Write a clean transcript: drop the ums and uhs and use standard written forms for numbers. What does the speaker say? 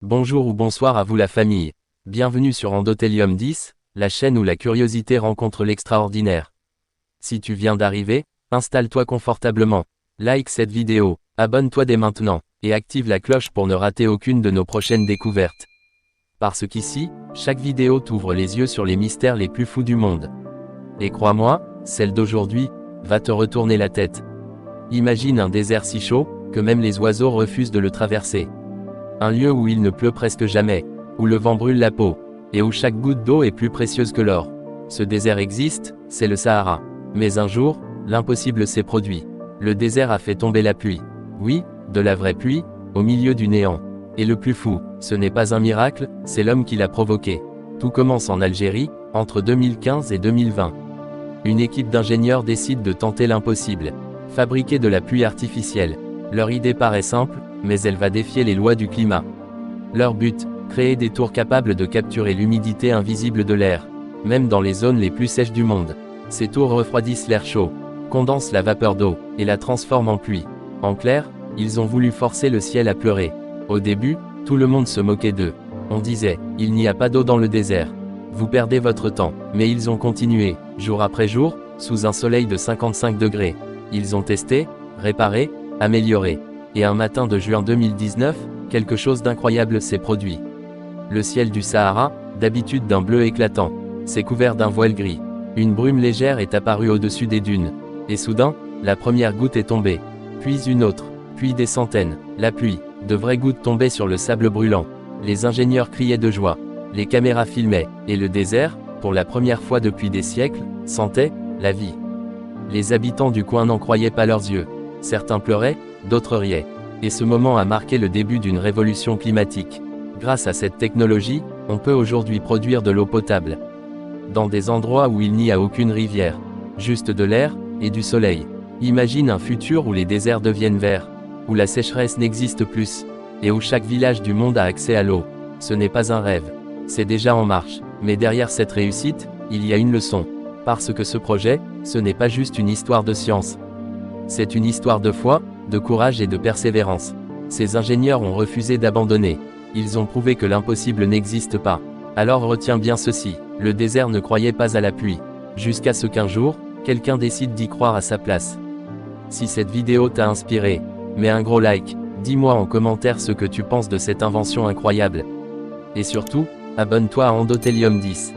Bonjour ou bonsoir à vous la famille. Bienvenue sur Endothélium 10, la chaîne où la curiosité rencontre l'extraordinaire. Si tu viens d'arriver, installe-toi confortablement. Like cette vidéo, abonne-toi dès maintenant, et active la cloche pour ne rater aucune de nos prochaines découvertes. Parce qu'ici, chaque vidéo t'ouvre les yeux sur les mystères les plus fous du monde. Et crois-moi, celle d'aujourd'hui va te retourner la tête. Imagine un désert si chaud, que même les oiseaux refusent de le traverser. Un lieu où il ne pleut presque jamais, où le vent brûle la peau, et où chaque goutte d'eau est plus précieuse que l'or. Ce désert existe, c'est le Sahara. Mais un jour, l'impossible s'est produit. Le désert a fait tomber la pluie. Oui, de la vraie pluie, au milieu du néant. Et le plus fou, ce n'est pas un miracle, c'est l'homme qui l'a provoqué. Tout commence en Algérie, entre 2015 et 2020. Une équipe d'ingénieurs décide de tenter l'impossible. Fabriquer de la pluie artificielle. Leur idée paraît simple, mais elle va défier les lois du climat. Leur but, créer des tours capables de capturer l'humidité invisible de l'air, même dans les zones les plus sèches du monde. Ces tours refroidissent l'air chaud, condensent la vapeur d'eau, et la transforment en pluie. En clair, ils ont voulu forcer le ciel à pleurer. Au début, tout le monde se moquait d'eux. On disait, il n'y a pas d'eau dans le désert. Vous perdez votre temps. Mais ils ont continué, jour après jour, sous un soleil de 55 degrés. Ils ont testé, réparé, amélioré. Et un matin de juin 2019, quelque chose d'incroyable s'est produit. Le ciel du Sahara, d'habitude d'un bleu éclatant, s'est couvert d'un voile gris. Une brume légère est apparue au-dessus des dunes. Et soudain, la première goutte est tombée. Puis une autre, puis des centaines. La pluie, de vraies gouttes tombaient sur le sable brûlant. Les ingénieurs criaient de joie. Les caméras filmaient, et le désert, pour la première fois depuis des siècles, sentait la vie. Les habitants du coin n'en croyaient pas leurs yeux. Certains pleuraient, d'autres riaient. Et ce moment a marqué le début d'une révolution climatique. Grâce à cette technologie, on peut aujourd'hui produire de l'eau potable. Dans des endroits où il n'y a aucune rivière. Juste de l'air, et du soleil. Imagine un futur où les déserts deviennent verts. Où la sécheresse n'existe plus. Et où chaque village du monde a accès à l'eau. Ce n'est pas un rêve. C'est déjà en marche. Mais derrière cette réussite, il y a une leçon. Parce que ce projet, ce n'est pas juste une histoire de science. C'est une histoire de foi, de courage et de persévérance. Ces ingénieurs ont refusé d'abandonner. Ils ont prouvé que l'impossible n'existe pas. Alors retiens bien ceci, le désert ne croyait pas à la pluie. Jusqu'à ce qu'un jour, quelqu'un décide d'y croire à sa place. Si cette vidéo t'a inspiré, mets un gros like, dis-moi en commentaire ce que tu penses de cette invention incroyable. Et surtout, abonne-toi à Endothélium 10.